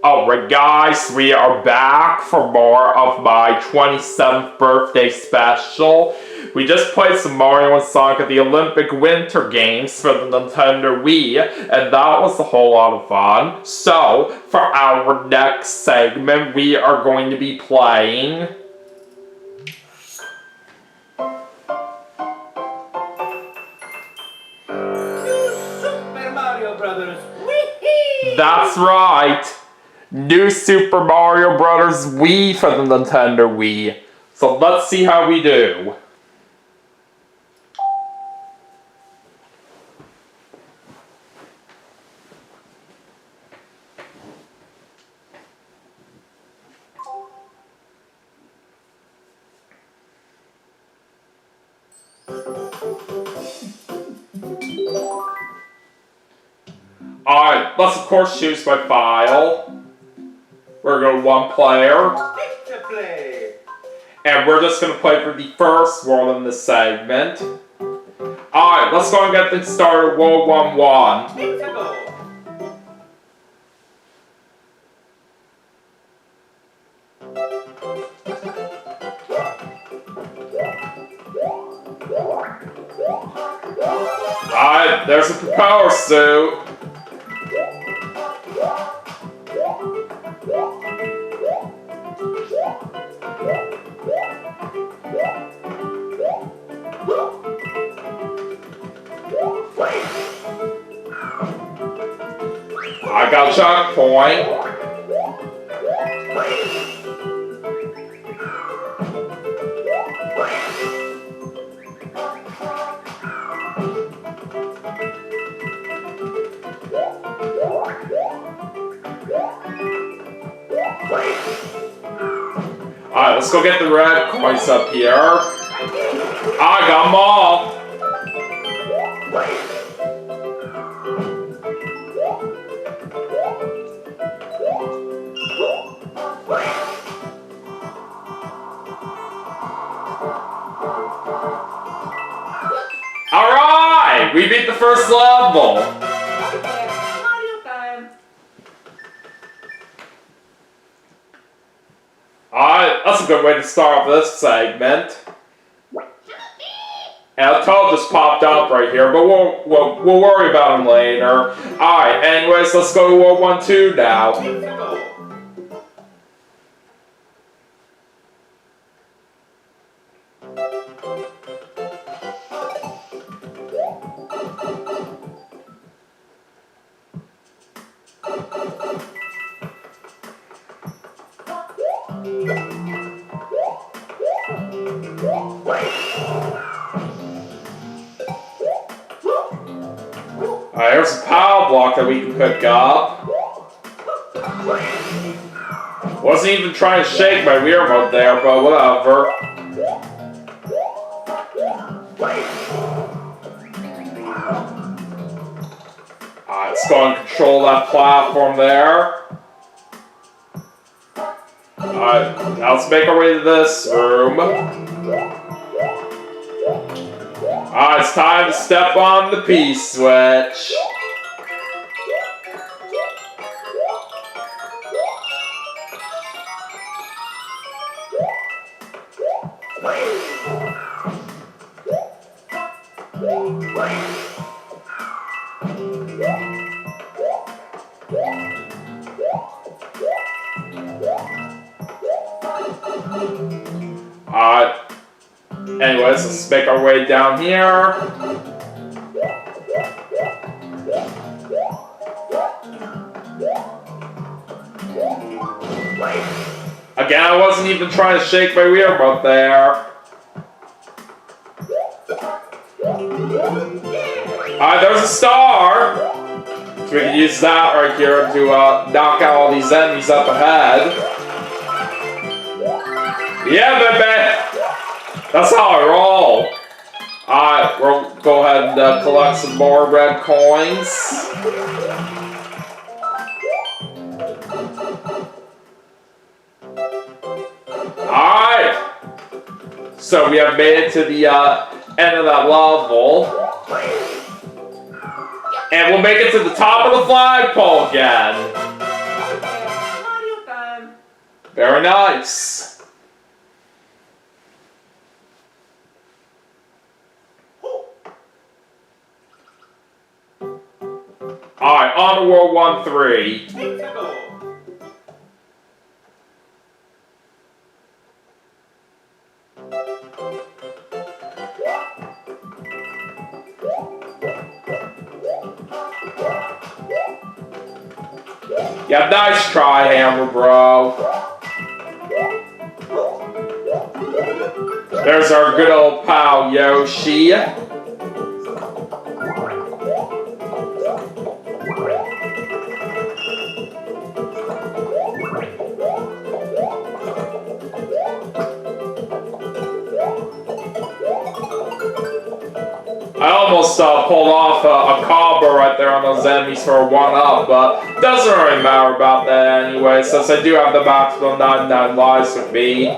Alright guys, we are back for more of my 27th birthday special. We just played some Mario and Sonic at the Olympic Winter Games for the Nintendo Wii, and that was a whole lot of fun. So, for our next segment, we are going to be playing Super Mario Bros Wii! That's right! New Super Mario Bros Wii for the Nintendo Wii. So let's see how we do. Alright, let's of course choose my file. We're going to go one player. Picture play! And we're just going to play for the first world in this segment. Alright, let's go and get things started. World 1-1. Picture go! Alright, there's a propeller suit. I got a checkpoint. Alright, let's go get the red coins up here. I got them all. Alright, we beat the first level. Mario time! Alright, that's a good way to start off this segment. And a toad just popped up right here, but we'll worry about him later. Alright, anyways, let's go to World 1-2 now. Picture go! Alright, here's a power block that we can pick up. Wasn't even trying to shake my Wii remote there, but whatever. Alright, let's go and control that platform there. Alright, now let's make our way to this room. Alright, it's time to step on the P-switch. Alright. Anyways, let's make our way down here. Again, I wasn't even trying to shake my Wii remote there. Alright, there's a star! So we can use that right here to knock out all these enemies up ahead. Yeah, baby! That's how I roll. Alright, we'll go ahead and collect some more red coins. Alright! So we have made it to the end of that level. And we'll make it to the top of the flagpole again. Very nice. Alright, on to World 1-3. Yeah, nice try, Hammer Bro. There's our good old pal Yoshi. I almost pulled off a combo right there on those enemies for a 1-up, but doesn't really matter about that anyway, since I do have the maximum 99 lives with me.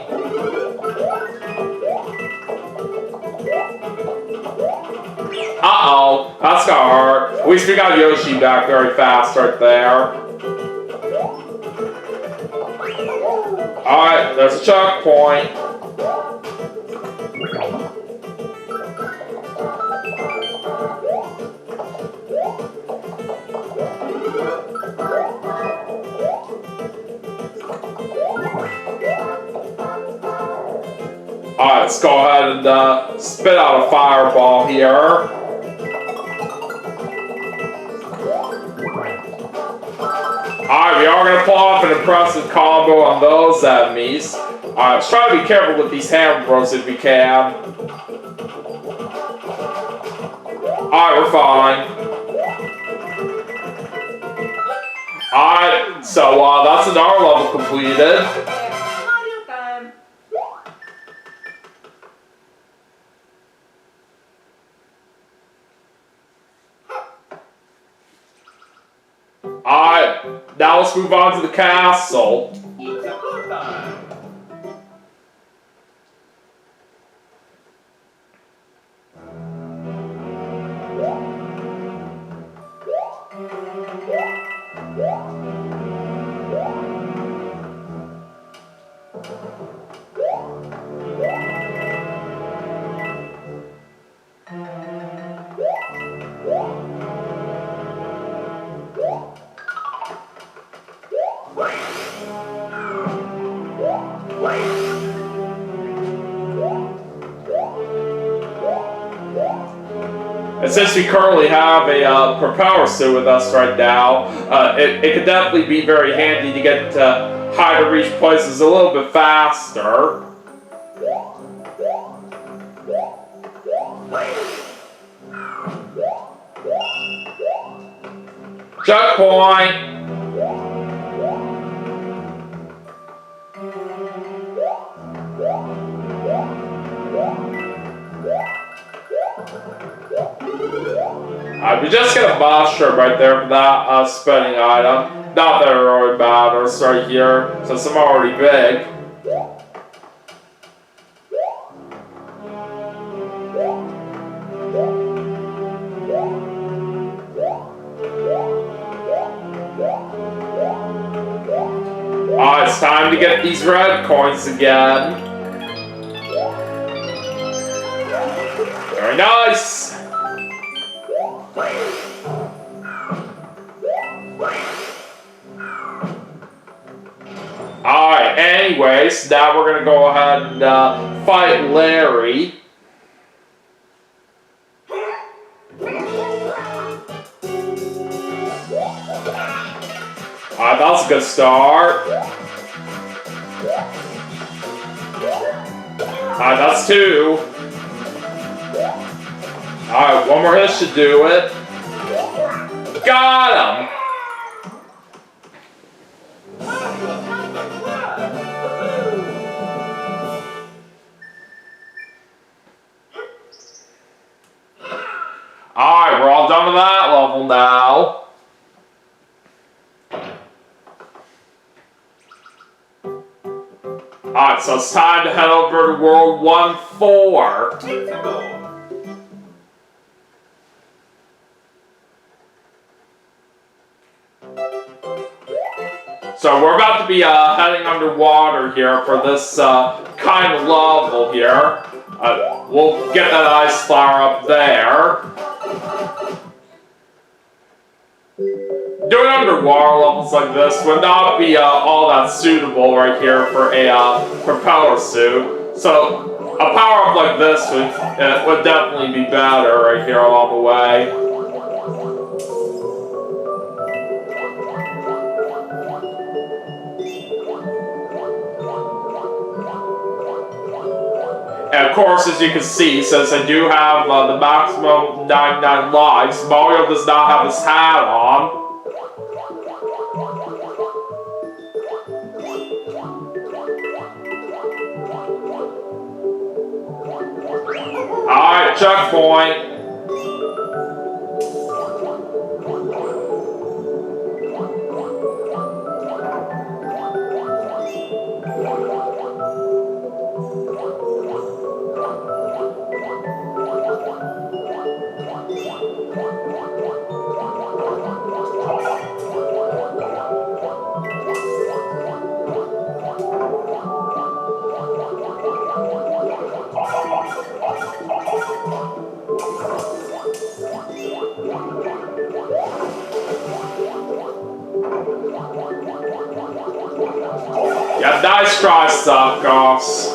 Uh-oh, that's gonna hurt. At least we got Yoshi back very fast right there. Alright, there's a checkpoint. Alright, let's go ahead and spit out a fireball here. Alright, we are going to pull off an impressive combo on those enemies. Alright, let's try to be careful with these Hammer Bros if we can. Alright, we're fine. Alright, so that's another level completed. Mario time. Alright, now let's move on to the castle. It's a good time. And since we currently have a propeller suit with us right now, it could definitely be very handy to get to high to reach places a little bit faster. Checkpoint! We just get a boss shirt right there for that spinning item. Not that it really matters right here, since I'm already big. It's time to get these red coins again. Very nice! Alright, anyways, now we're gonna go ahead and fight Larry. Alright, that's a good start. Alright, that's 2. Alright, one more hit should do it. Got him! Alright, we're all done with that level now. Alright, so it's time to head over to World 1-4. It's a go. So we're about to be heading underwater here for this kind of level here. We'll get that ice flower up there. Doing underwater levels like this would not be all that suitable right here for a propeller suit. So a power-up like this would definitely be better right here along the way. And of course, as you can see, since I do have the maximum 99 lives, Mario does not have his hat on. Alright, checkpoint. Yeah, nice try, suckers.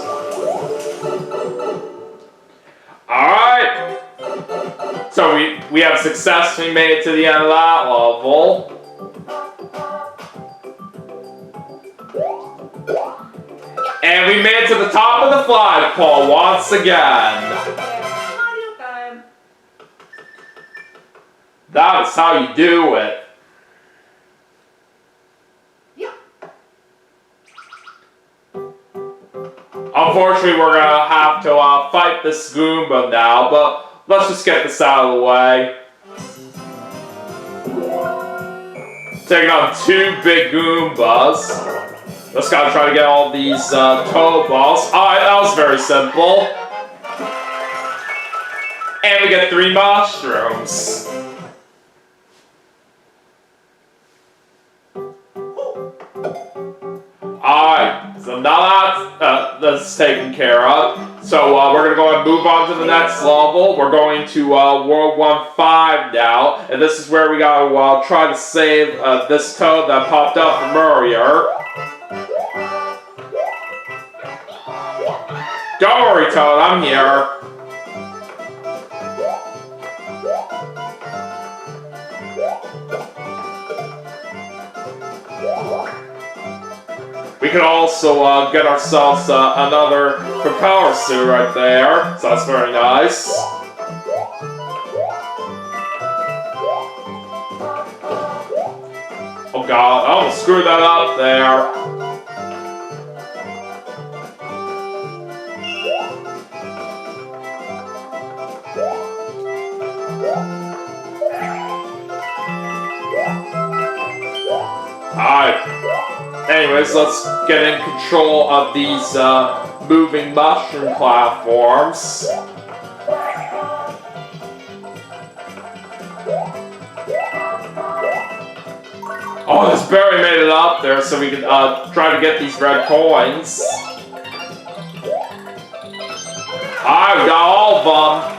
Alright. So we have successfully made it to the end of that level. And we made it to the top of the flagpole once again. Mario time. That is how you do it. Unfortunately, we're gonna have to fight this Goomba now, but let's just get this out of the way. Taking on two big Goombas. Just gotta try to get all these toe balls. Alright, that was very simple. And we get 3 mushrooms. Alright, so now that's taken care of. So we're going to go and move on to the next level. We're going to World 1-5 now. And this is where we got to try to save this toad that popped up from earlier. Don't worry, Toad, I'm here. We can also get ourselves another propeller suit right there, so that's very nice. Oh god, I almost screwed that up there. Alright. Anyways, let's get in control of these moving mushroom platforms. Oh, this berry made it up there so we can try to get these red coins. Alright, we got all of them.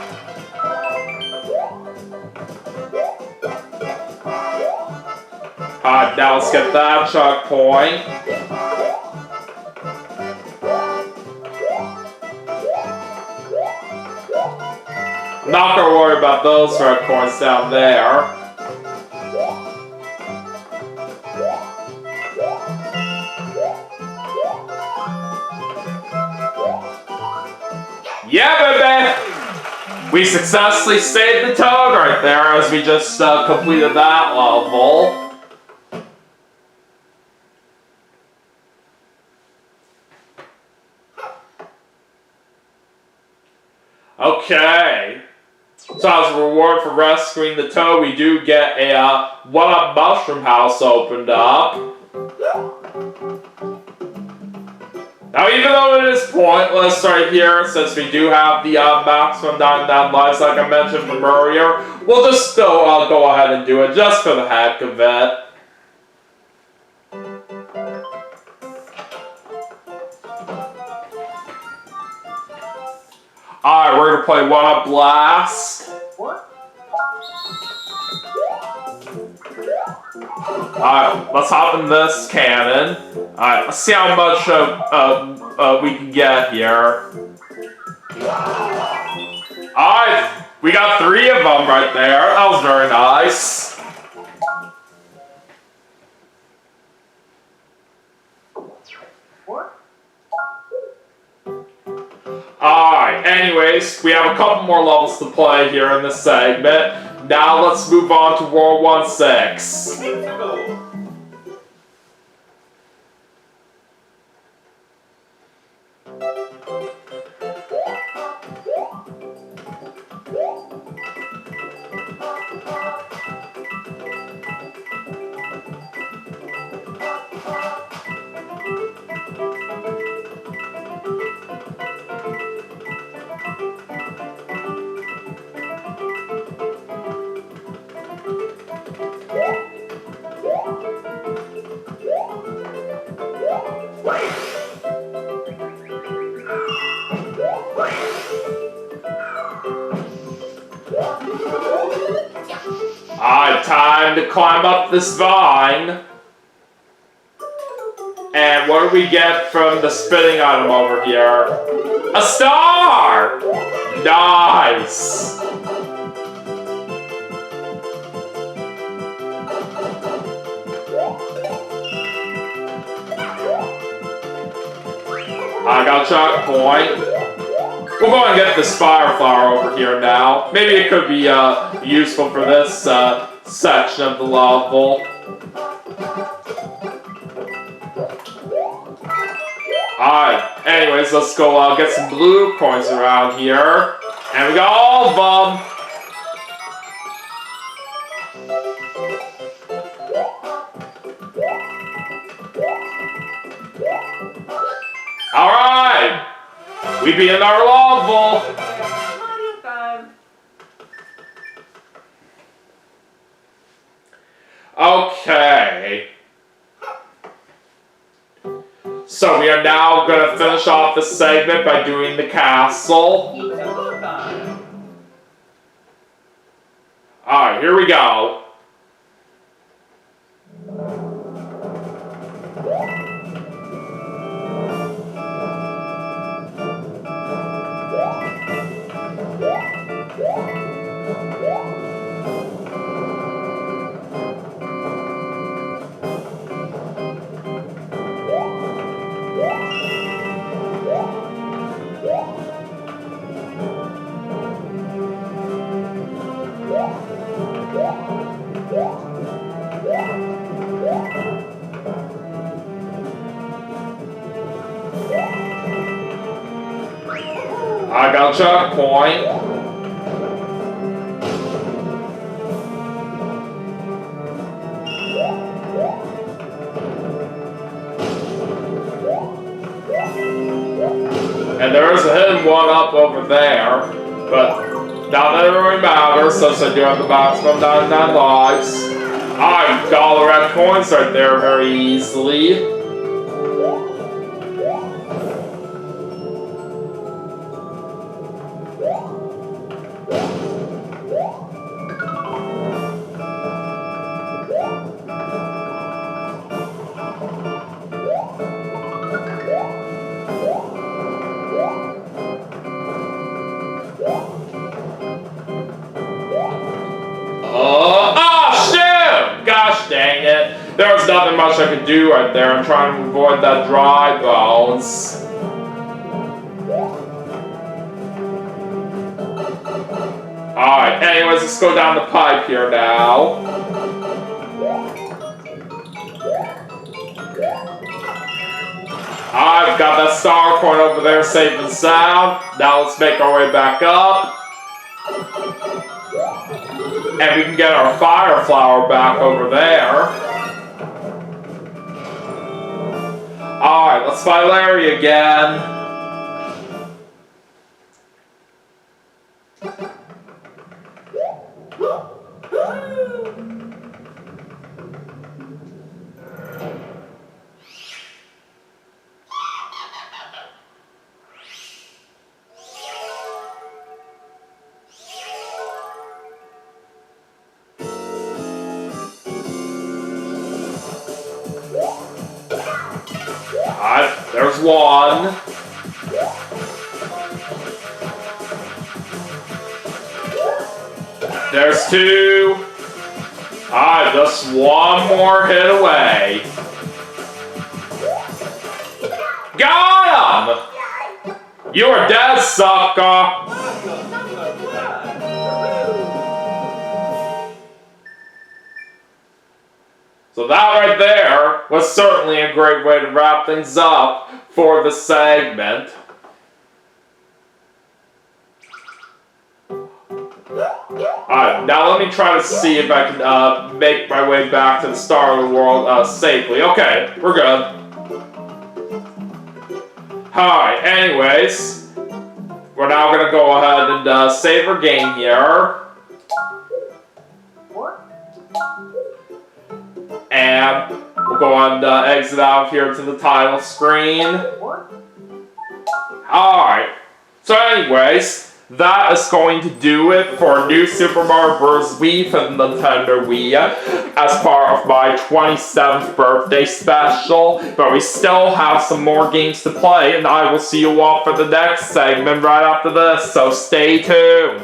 Alright, now let's get that checkpoint. I'm not gonna worry about those red coins down there. Yeah, baby! We successfully saved the toad right there as we just completed that level. Okay, so as a reward for rescuing the toad, we do get a one-up mushroom house opened up. Now, even though it is pointless right here, since we do have the maximum 99 lives like I mentioned from earlier, we'll just still go ahead and do it just for the heck of it. here play One-Up Blast. Alright, let's hop in this cannon. Alright, let's see how much we can get here. Alright, we got 3 of them right there. That was very nice. Alright, anyways, we have a couple more levels to play here in this segment. Now let's move on to World 16. Alright, time to climb up this vine. And what do we get from the spinning item over here? A star! Nice! I got a checkpoint. We'll go and get this fire flower over here now. Maybe it could be useful for this section of the level. Alright, anyways, let's go get some blue coins around here. And we got all of them. Alright! We beat another level! Mario time. Okay. So we are now going to finish off the segment by doing the castle. Nintendo time. Alright, here we go. I got a checkpoint. And there is a hidden one-up over there, but not that it really matters since I do have the maximum 99 lives. I got all the red coins right there very easily. Gosh dang it. There was nothing much I could do right there. I'm trying to avoid that dry bones. Alright, anyways, let's go down the pipe here now. I've got that star coin over there safe and sound. Now let's make our way back up. And we can get our fire flower back over there. Alright, let's fight Larry again. There's one. There's two. Alright, just one more hit away. Got him! You're dead, sucker! So that right there was certainly a great way to wrap things up for the segment. Alright, now let me try to see if I can make my way back to the start of the world safely. Okay, we're good. Alright, anyways, we're now going to go ahead and save our game here. And we'll go on exit out here to the title screen. Alright, so anyways, that is going to do it for New Super Mario Bros Wii for the Nintendo Wii as part of my 27th birthday special. But we still have some more games to play, and I will see you all for the next segment right after this, so stay tuned.